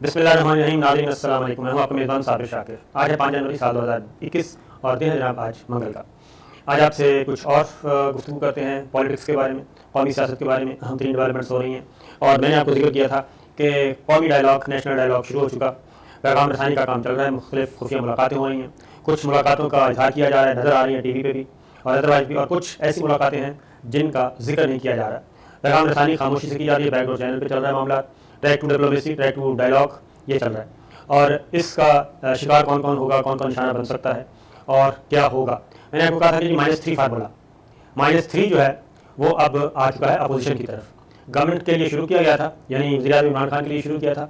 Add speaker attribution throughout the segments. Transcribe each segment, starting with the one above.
Speaker 1: बिस्मिल्लाहिर्रहमानिर्रहीम। नाज़रीन अस्सलाम वालेकुम। मैं हूँ आपका मेज़बान साबिर शाकिर। आज है 5 जनवरी साल 2021 और दिन है जनाब आज मंगल का। आज आपसे कुछ और गुफ्तगू करते हैं पॉलिटिक्स के बारे में, कौमी सियासत के बारे में। अहम तरीन डेवलपमेंट्स हो रही हैं और मैंने आपको जिक्र किया था कि कौमी डायलॉग, नेशनल डायलॉग शुरू हो चुका, पैगाम रसानी का काम चल रहा है, मुख्तलिफ खुफिया मुलाकातें हो रही हैं, कुछ मुलाकातों का इजहार किया जा रहा है, नज़र आ रही है टीवी पे भी और अदरवाइज भी, और कुछ ऐसी मुलाकातें हैं जिनका जिक्र नहीं किया जा रहा। पैगाम रसानी खामोशी से की जा रही है, बैकडोर चैनल पर चल रहा है मामला, track two diplomacy, track two dialogue ये चल रहा है। और इसका शिकार कौन कौन होगा, कौन कौन निशाना बन सकता है और क्या होगा। मैंने आपको कहा था कि -3 फार्मूला, -3 जो है वो अब आ चुका है अपोजिशन की तरफ। गवर्नमेंट के लिए शुरू किया गया था, यानी वज़ीर-ए-आज़म इमरान खान के लिए शुरू किया था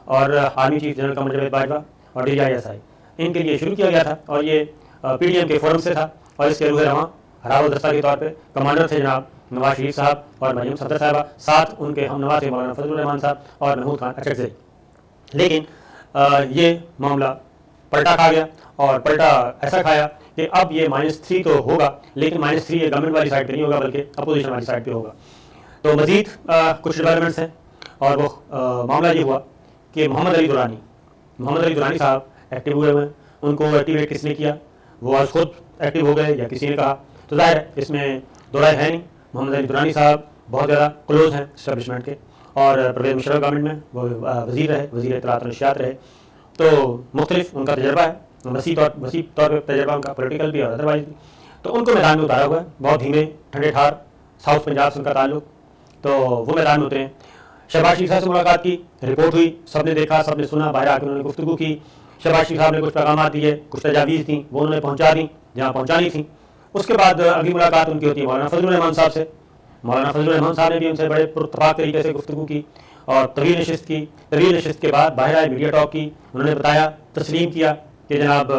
Speaker 1: और army chief general Qamar Javed Bajwa और DISI इनके लिए शुरू किया गया था और ये PDM के फोरम से था और इसके रूह रवां हरावल दस्ता के तौर पर कमांडर थे जनाब नवाज शरीफ साहब और मरियम सफदर साहबा, साथ उनके हम नवाज थे मौलाना फजलुर रहमान साहब और महमूद खान अचकज़ई। लेकिन ये मामला पलटा खा गया और पलटा ऐसा खाया कि अब ये -3 तो होगा, लेकिन -3 ये गवर्नमेंट वाली साइड पे नहीं होगा बल्कि अपोजिशन वाली साइड पे होगा। तो मज़ीद कुछ डेवलपमेंट्स हैं और वो मामला ये हुआ कि मोहम्मद अली दुरानी साहब एक्टिव हुए हैं। उनको एक्टिवेट किसने किया, वो आज खुद एक्टिव हो गए या किसी ने कहा, तो जाहिर है इसमें दो राय है नहीं। मोहम्मद अली दुरानी साहब बहुत ज़्यादा क्लोज हैं इस्टेब्लिशमेंट के और परवेज़ मुशर्रफ गवर्नमेंट में वो वज़ीर रहे, वज़ीर इत्तलात और नशियात रहे, तो मुख्तलिफ उनका तजर्बा है, वसी तौर पर तजर्बा उनका पॉलिटिकल भी और अदरवाइज भी। तो उनको मैदान में उतारा हुआ है, बहुत धीमे ठंडे ठार, साउथ पंजाब से उनका ताल्लुक, तो वो मैदान में उतरे हैं। शहबाज शरीफ साहब से मुलाकात की, रिपोर्ट हुई, सबने देखा, सबने सुना, बाहर आकर उन्होंने गुफ्तगू की। शहबाज शरीफ साहब ने कुछ पैगाम दिए, कुछ तजावीज़ थी, वो उन्होंने पहुँचा दी जहाँ पहुँचानी थी। उसके बाद अगली मुलाकात उनकी होती है मौलाना फजलुर रहमान साहब से। मौलाना फजलुर रहमान साहब ने भी उनसे बड़े पुरतफाक तरीके से गुफ्तगू की और तवील नशिस्त की। तवील नशिस्त के बाद बाहर आए, मीडिया टॉक की, उन्होंने बताया, तस्लीम किया कि जनाब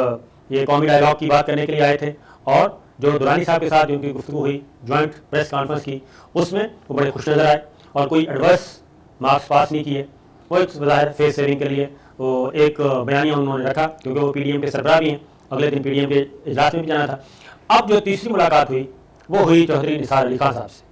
Speaker 1: ये कौमी डायलॉग की बात करने के लिए आए थे और जो दुरानी साहब के साथ जो उनकी गुफ्तगू हुई, जॉइंट प्रेस कॉन्फ्रेंस की, उसमें वो बड़े खुश नज़र आए और कोई एडवर्स मार्क्स पास नहीं किए। वो एक ज़ाहिर फेस सेविंग के लिए वो एक बयानिया उन्होंने रखा क्योंकि वो PDM के सरबराह भी हैं, अगले दिन PDM के इजलास में भी जाना था। अब जो तीसरी मुलाकात हुई वो हुई चौधरी निसार अली खान साहब से।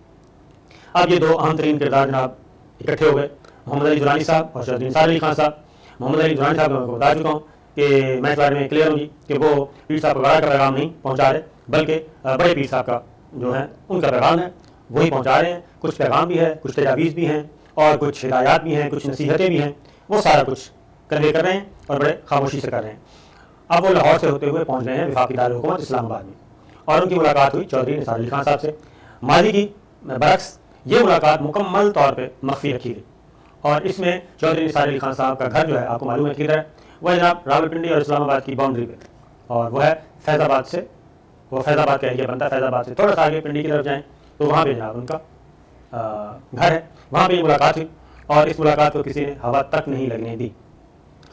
Speaker 1: अब ये दो अहम तरीन किरदार जनाब इकट्ठे हो गए, मोहम्मद अली दुरानी साहब और चौधरी निसार अली खान साहब। मोहम्मद अली दुरानी साहब को बता चुका हूँ कि मैं इस बारे में क्लियर हूँ जी कि वो पीर साहब का पैगाम नहीं पहुँचा रहे, बल्कि बड़े पीर साहब का जो है उनका पैगाम है वही पहुँचा रहे हैं। कुछ पैगाम भी है, कुछ तजावीज़ भी हैं और कुछ हिदायत भी हैं, कुछ नसीहतें भी हैं, वो सारा कुछ कन्वे कर रहे हैं और बड़े खामोशी से कर रहे हैं। अब वो लाहौर से होते हुए पहुँच गए हैं वफाकी दारुल हुकूमत इस्लामाबाद में और उनकी मुलाकात हुई चौधरी निसार अली खान साहब से। माजी की बरक्स ये मुलाकात मुकम्मल तौर पे मख्फी रखी गई और इसमें चौधरी निसार अली खान साहब का घर जो है आपको मालूम है किधर है, वह जनाब रावलपिंडी और इस्लामाबाद की बाउंड्री पे और वह है फैज़ाबाद से, वो फैज़ाबाद का एरिया बनता है। फैज़ाबाद से थोड़ा सा आगे पिंडी की तरफ जाएँ तो वहाँ पर जनाब उनका घर है, वहाँ पर ये मुलाकात हुई और इस मुलाकात को किसी ने हवा तक नहीं लगने दी।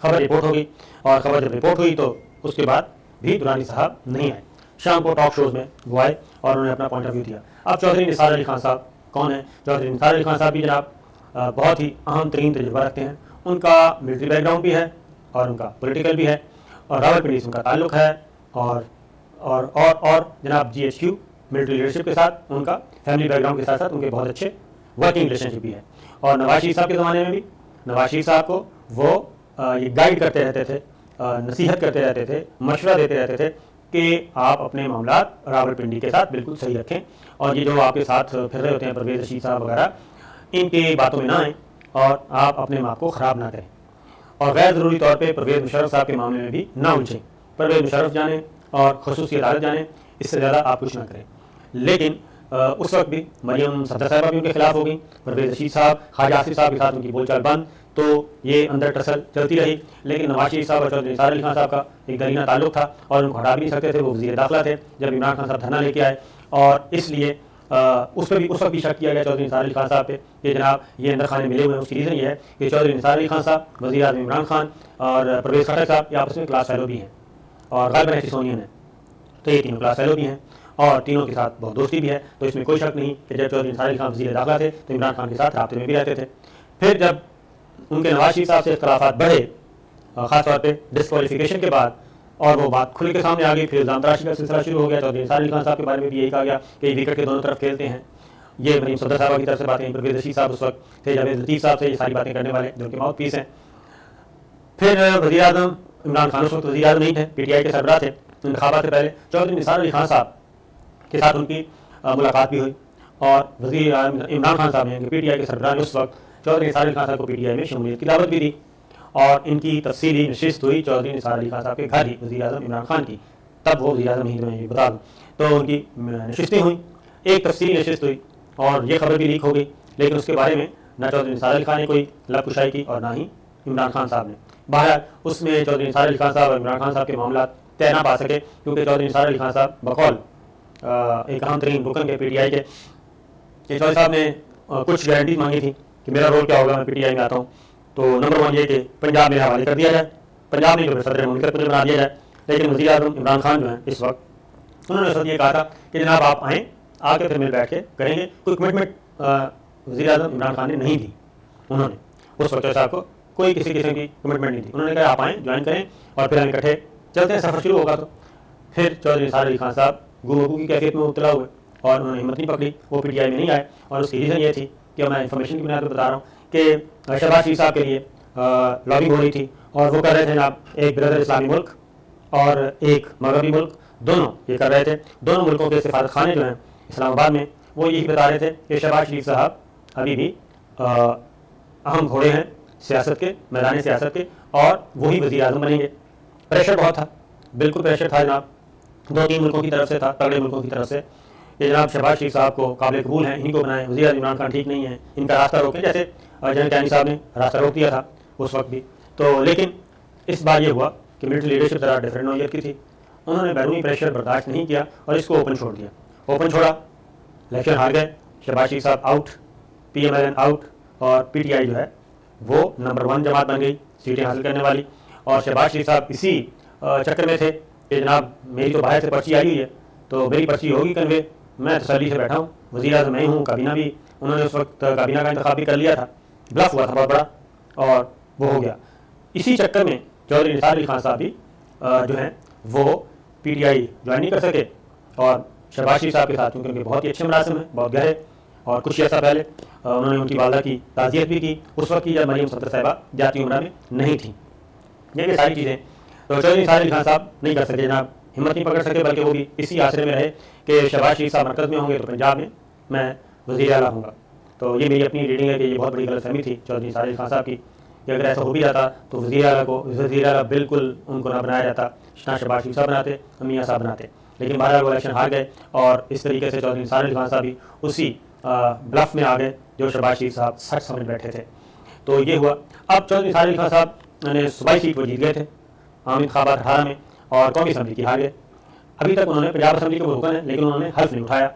Speaker 1: खबर रिपोर्ट हो गई और खबर जब रिपोर्ट हुई तो उसके बाद भी दुरानी साहब नहीं आए। शाम को टॉक शोज़ में वो आए और उन्होंने अपना पॉइंट ऑफ व्यू दिया। अब चौधरी निसार अली खान साहब कौन है? चौधरी निसार अली खान साहब भी जनाब बहुत ही अहम तरीन तजुर्बा रखते हैं। उनका मिलिट्री बैकग्राउंड भी है और उनका पॉलिटिकल भी है और रावलपिंडी से उनका ताल्लुक है और जनाब GHQ मिलिट्री लीडरशिप के साथ उनका फैमिली बैकग्राउंड के साथ साथ उनके बहुत अच्छे वर्किंग रिलेशनशिप भी है। और नवाज शरीफ साहब के ज़माने में भी नवाज शरीफ साहब को वो ये गाइड करते रहते थे, नसीहत करते रहते थे, मशवरा देते रहते थे कि आप अपने मामलात रावलपिंडी के साथ बिल्कुल सही रखें और ये जो आपके साथ फिर रहे होते हैं परवेज़ रशीद साहब वगैरह, इनकी बातों में ना आएँ और आप अपने माप को ख़राब ना करें और गैर ज़रूरी तौर पे परवेज़ मुशर्रफ साहब के मामले में भी ना उलझें। परवेज़ मुशर्रफ जाने और ख़ुसूसी अदालत जाने, इससे ज़्यादा आप कुछ ना करें। लेकिन उस वक्त भी मरियम सफदर साहबा भी उनके खिलाफ हो गई, परवेज़ रशीद साहब, ख्वाजा आसिफ साहब के साथ उनकी बोलचाल बंद, तो ये अंदर टसल चलती रही। लेकिन नवाज शरीफ साहब और चौधरी निसार अली खान साहब का एक दरीना ताल्लुक था और उनको हटा भी नहीं सकते थे। वो वज़ीर दाखिला थे जब इमरान खान साहब धरना लेके आए और इसलिए उस वक्त भी शक किया गया चौधरी निसार अली खान साहब पे कि जनाब ये अंदर खाने मिले हुए हैं। उसकी रीज़न ये है कि चौधरी निसार अली खान साहब, वज़ीर आज़म इमरान खान और परवेज़ खट्टर साहब ये आपस में क्लास फेलो भी हैं और गालिबन एसोसिएशन है, तो ये तीनों क्लास फेलो भी हैं और तीनों के साथ बहुत दोस्ती भी है। तो इसमें कोई शक नहीं कि जब चौधरी निसार अली खान वज़ीर दाखिला थे तो इमरान खान के साथ राब्ते में भी रहते थे। फिर जब उनके नवाज शरीफ साहब से इख्तिलाफ़ात बढ़े, ख़ासतौर पे डिस्क्वालिफिकेशन के बाद, और वो बात खुल के सामने आ गई, फिर इल्ज़ाम तराशी का सिलसिला शुरू हो गया। चौधरी निसार अली खान साहब के बारे में भी यही कहा गया कि विकेट के दोनों तरफ खेलते हैं। ये मरीम सफदर साहब की तरफ से बातें, परवेज़ रशीद साहब उस वक्त थे, जावेद लतीफ़ साहब से ये सारी बातें करने वाले जो उनके माउथ पीस हैं। फिर वज़ीर आज़म इमरान खान उस वक्त वज़ीर आज़म नहीं थे, PTI के सरबराह थे। इंतखाबात से पहले चौधरी निसार अली खान साहब के साथ उनकी मुलाकात भी हुई और वज़ीर इमरान खान साहब ने PTI के सरबराह ने उस वक्त चौधरी निसार अली खान साहब को PTI में शमूलियत की दावत भी दी और इनकी तफसीली नशिस्त हुई चौधरी निसार अली खान साहब के घर ही वज़ीर आज़म इमरान खान की, तब वो वज़ीर आज़म नहीं थे, मैं ये बता दूँ। तो उनकी नशिस्तें हुई, एक तफसीली नशिस्त हुई और ये खबर भी लीक हो गई, लेकिन उसके बारे में ना चौधरी निसार अली खान ने कोई लबकुशाई की और ना ही इमरान खान साहब ने। बहरहाल उसमें चौधरी निसार अली खान साहब और इमरान खान साहब के मामला तय ना पा सके, क्योंकि चौधरी निसार अली खान साहब बकौल एक अहम तरीन रुकन के PTI के चौधरी साहब ने कुछ गारंटी मांगी थी कि मेरा रोल क्या होगा, मैं PTI में आता हूँ। तो नंबर 1 ये कि पंजाब मेरे हवाले कर दिया जाए, पंजाब नहीं तो सदर मुमलिकत मुझे बना दिया जाए। लेकिन वज़ीर आज़म इमरान खान जो है इस वक्त, उन्होंने उस वक्त ये कहा था कि जनाब आप आएँ, आके फिर मिल बैठ के करेंगे। कोई कमिटमेंट वज़ीर आज़म इमरान खान ने नहीं दी। उन्होंने उस वक्त साहब को कोई किसी किस्म की कमिटमेंट नहीं दी। उन्होंने कहा आप आएँ, ज्वाइन करें और फिर हम इकट्ठे चलते हैं, सफ़र शुरू होगा। तो फिर चौधरी निसार अली खान साहब गुमगू की कैफियत में मुब्तला हुए और उन्होंने हिम्मत नहीं पकड़ी, वो PTI में नहीं आए। और उसकी रीज़न ये थी कि मैं इन्फॉर्मेशन की बुनियाद पर बता रहा हूँ कि शहबाज शरीफ साहब के लिए लॉबिंग हो रही थी और वो कर रहे थे जनाब एक ब्रदर इस्लामी मुल्क और एक मगरबी मुल्क, दोनों ये कर रहे थे। दोनों मुल्कों के सफारत खाने जो हैं इस्लामाबाद में, वो यही बता रहे थे कि शहबाज शरीफ साहब अभी भी अहम घोड़े हैं सियासत के, मैदान सियासत के, और वही वज़ीर आज़म बनेंगे। प्रेशर बहुत था, बिल्कुल प्रेशर था जनाब, 2-3 मुल्कों की तरफ से था, तगड़े मुल्कों की तरफ से, कि जनाब शहबाज शरीफ साहब को काबिल कबूल हैं, इन्हीं को बनाएं, वज़ीर आज़म इमरान खान ठीक नहीं है, इनका रास्ता रोकें। जैसे जनरल कैनी साहब ने रास्ता रोक दिया था उस वक्त भी। तो लेकिन इस बार ये हुआ कि मिलिट्री लीडरशिप ज़रा डिफरेंट नौयत की थी, उन्होंने बैरूनी प्रेशर बर्दाश्त नहीं किया और इसको ओपन छोड़ दिया। ओपन छोड़ा, इलेक्शन हार गए, शहबाज शरीफ साहब आउट, PMLN आउट और PTI जो है वो नंबर 1 जमात बन गई सीटें हासिल करने वाली। और शहबाज शरीफ साहब इसी चक्कर में थे कि जनाब मेरी तो बाहर से पर्ची आई हुई है, तो मेरी पर्ची होगी कन्वे, मैं तसल्ली से बैठा हूँ, वज़ीर आज़म मैं हूँ, काबीना भी उन्होंने उस वक्त काबीना का इंतखाब भी कर लिया था, ब्लफ हुआ था बहुत बड़ा और वो हो गया। इसी चक्कर में चौधरी निसार अली खान साहब भी जो हैं वो PTI ज्वाइन नहीं कर सके और शहबाज शरीफ साहब के साथ, क्योंकि उनके बहुत ही अच्छे मरासिम हैं, बहुत गहरे, और कुछ अर्सा पहले उन्होंने उनकी वालदा की ताज़ियत भी की उस वक्त की जब मरियम सदर साहिबा जाती उम्र में नहीं थी। ये सारी चीज़ें तो चौधरी निसार अली खान साहब नहीं कर सके जनाब, हिम्मत नहीं पकड़ सके, बल्कि वो भी इसी आसरे में रहे कि शहबाज शरीफ साहब मरकज़ में होंगे तो पंजाब में मैं वज़ीर आला हूँगा। तो ये मेरी अपनी रीडिंग है कि ये बहुत बड़ी गलतफहमी थी चौधरी निसार अली खान साहब की कि अगर ऐसा हो भी जाता तो वज़ीर आला बिल्कुल उनको ना बनाया जाता, ना शहबाज शरीफ साहब बनाते, मियाँ साहब बनाते। लेकिन बहरहाल वो इलेक्शन हार गए और इस तरीके से चौधरी निसार अली खान साहब भी उसी ब्लफ में आ गए जो शहबाज शरीफ साहब सच समझ बैठे थे। तो ये हुआ। अब चौधरी निसार अली खान साहब ने सूबाई सीट वो जीत गए थे आम इंतखाबात 18 में और कौमी असम्बली की हार गए। अभी तक उन्होंने पंजाब असम्बली को रुकन है, लेकिन उन्होंने हल्फ नहीं उठाया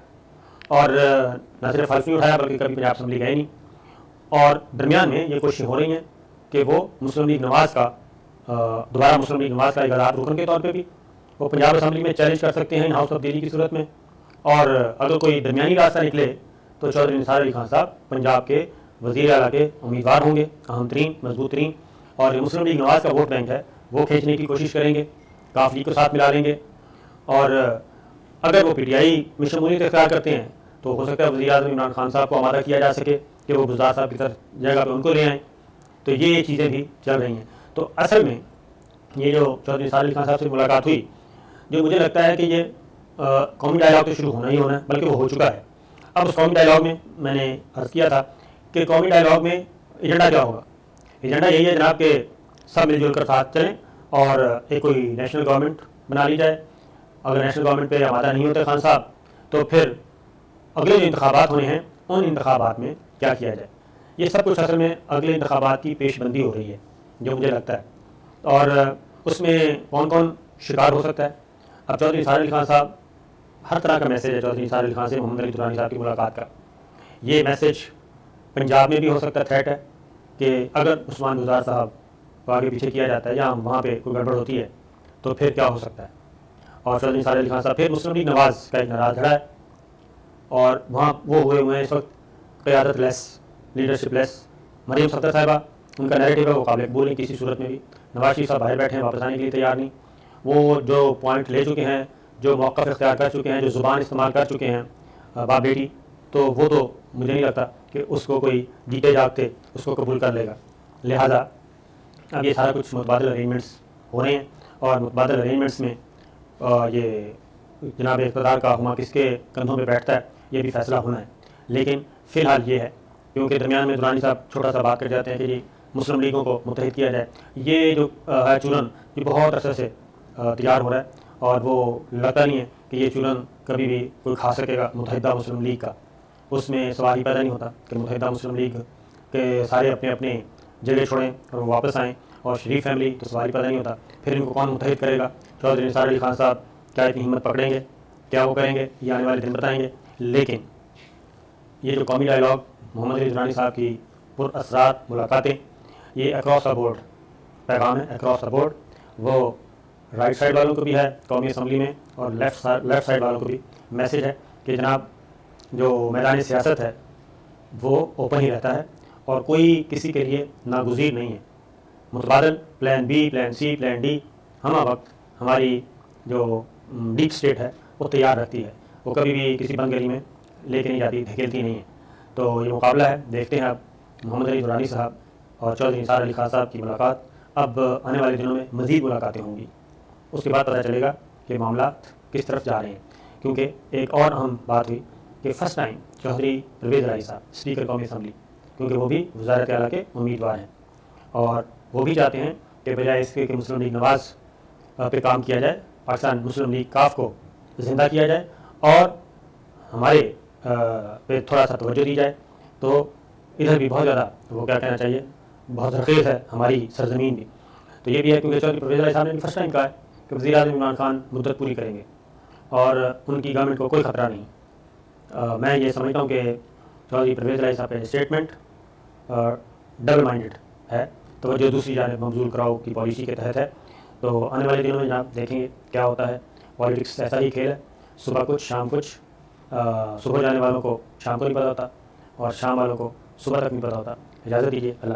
Speaker 1: और न सिर्फ हल्फ नहीं उठाया बल्कि कभी पंजाब असम्बली गए नहीं। और दरमियान में ये कोशिश हो रही है कि वो मुस्लिम लीग नवाज़ का दोबारा मुस्लिम लीग नवाज़ का एक आज़ाद रुकन के तौर पर भी वो पंजाब असम्बली में चैलेंज कर सकते हैं इन हाउस ऑफ दिल्ली की सूरत में। और अगर कोई दरमियानी रास्ता निकले तो चौधरी निसार अली खान साहब पंजाब के वज़ीर आला के उम्मीदवार होंगे, अहम तरीन, मजबूत तरीन, और ये मुस्लिम लीग नवाज़ का वोट बैंक है वो खींचने की कोशिश करेंगे, काफ लीग को साथ मिला लेंगे। और अगर वो PTI में शमूलियत इख्तियार करते हैं तो हो सकता है वज़ीर आज़म इमरान खान साहब को आमादा किया जा सके कि वो गुलजार साहब की तरफ जगह पर उनको ले आएँ। तो ये चीज़ें भी चल रही हैं। तो असल में ये जो चौधरी निसार अली खान साहब से मुलाकात हुई, जो मुझे लगता है कि ये कौमी डायलॉग तो शुरू होना ही होना है, बल्कि वो हो चुका है। अब उस कौमी डायलॉग में मैंने अर्ज़ किया था कि कौमी डायलॉग में एजेंडा क्या होगा। एजेंडा यही है जनाब कि सब मिलजुल कर साथ चलें और एक कोई नेशनल गवर्नमेंट बना ली जाए। अगर नेशनल गवर्नमेंट पे आमादा नहीं होते खान साहब तो फिर अगले जो इंतखाबात होने हैं उन इंतखाबात में क्या किया जाए। ये सब कुछ असल में अगले इंतखाबात की पेशबंदी हो रही है जो मुझे लगता है, और उसमें कौन कौन शिकार हो सकता है। अब चौधरी निसार अली खान साहब, हर तरह का मैसेज है चौधरी निसार अली खान से मोहम्मद अली दुरानी साहब की मुलाकात का। ये मैसेज पंजाब में भी हो सकता है, थ्रेट है कि अगर उस्मान गुलजार साहब को आगे पीछे किया जाता है या वहाँ पे कोई गड़बड़ होती है तो फिर क्या हो सकता है। और चौधरी निसार अली खान साहब फिर मुस्लिम लीग नवाज़ का एक नाराज धड़ा है और वहाँ वो हुए हुए हैं इस वक्त क़यादत लेस, लीडरशिप लेस। मरियम सदर साहिबा, उनका नैरेटिव है वो काबिल कबूल नहीं किसी सूरत में भी। नवाज शरीफ साहब बाहर बैठे हैं, वापस आने के लिए तैयार नहीं। वो जो पॉइंट ले चुके हैं, जो मौक़िफ़ इख्तियार कर चुके हैं, जो ज़ुबान इस्तेमाल कर चुके हैं बाप बेटी, तो वो तो मुझे नहीं लगता कि उसको कोई जीते जागते उसको कबूल कर लेगा। लिहाजा अब ये सारा कुछ मुतबादल अरेंजमेंट्स हो रहे हैं और मुतबादल अरेंजमेंट्स में ये जनाब इक़्तिदार का हुमा किसके कंधों पे बैठता है ये भी फैसला होना है। लेकिन फ़िलहाल ये है, क्योंकि दरमियान में दुरानी साहब छोटा सा बात कर जाते हैं कि जी मुस्लिम लीगों को मुत्तहिद किया जाए। ये जो है चूरन ये बहुत अरसे से तैयार हो रहा है और वो लगता नहीं है कि ये चूरन कभी भी कोई खा सकेगा मुत्तहिदा मुस्लिम लीग का। उसमें सवाल ही पैदा नहीं होता कि मुत्तहिदा मुस्लिम लीग के सारे अपने अपने जगह छोड़ें और वो वापस आएँ और शरीफ फैमिली, तो सवाल ही पैदा नहीं होता फिर इनको कौन मुत्तहिद करेगा। चौधरी निसार अली खान साहब क्या इतनी हिम्मत पकड़ेंगे, क्या वो करेंगे, ये आने वाले दिन बताएंगे। लेकिन ये जो कौमी डायलॉग मोहम्मद अली दुरानी साहब की पुरअसरार मुलाकातें, ये अक्रॉस द बोर्ड पैगाम है, अक्रॉस द बोर्ड। वो राइट साइड वालों को भी है कौमी असम्बली में और लेफ़्ट साइड वालों को भी मैसेज है कि जनाब जो मैदान सियासत है वो ओपन ही रहता है और कोई किसी के लिए नागुज़ीर नहीं है। मुतबादल plan B, plan C, plan D हम वक्त हमारी जो डीप स्टेट है वो तैयार रहती है, वो कभी भी किसी बंदगली में लेके नहीं जाती, धकेलती नहीं है। तो ये मुकाबला है, देखते हैं अब मोहम्मद अली दुरानी साहब और चौधरी निसार अली खान साहब की मुलाकात। अब आने वाले दिनों में मज़ीद मुलाकातें होंगी, उसके बाद पता चलेगा कि मामला किस तरफ जा रहे हैं। क्योंकि एक और अहम बात हुई कि फ़र्स्ट टाइम चौधरी परवेज़ इलाही साहब स्पीकर कौमी असम्बली, क्योंकि वो भी वज़ारत आला के उम्मीदवार हैं और वो भी चाहते हैं कि बजाय इसके कि मुस्लिम लीग नवाज़ पे काम किया जाए, पाकिस्तान मुस्लिम लीग काफ को ज़िंदा किया जाए और हमारे पे थोड़ा सा तवज्जो दी जाए। तो इधर भी बहुत ज़्यादा वो क्या कहना चाहिए, बहुत रखेज़ है हमारी सरजमीन भी। तो ये भी है क्योंकि चौधरी परवेज़ इलाही साहब ने भी फर्स्ट टाइम कहा है कि वज़ीर-ए-आज़म इमरान खान मुद्दत पूरी करेंगे और उनकी गवर्नमेंट को कोई ख़तरा नहीं। मैं ये समझता हूँ कि चौधरी परवेज़ इलाही साहब का स्टेटमेंट डबल माइंडेड है, तो जो दूसरी जानिब मंजूर कराओ की पॉलिसी के तहत है। तो आने वाले दिनों में जनाब देखेंगे क्या होता है। पॉलिटिक्स ऐसा ही खेल है, सुबह कुछ शाम कुछ। सुबह जाने वालों को शाम को नहीं पता होता और शाम वालों को सुबह तक नहीं पता होता। इजाज़त दीजिए। अल्लाह।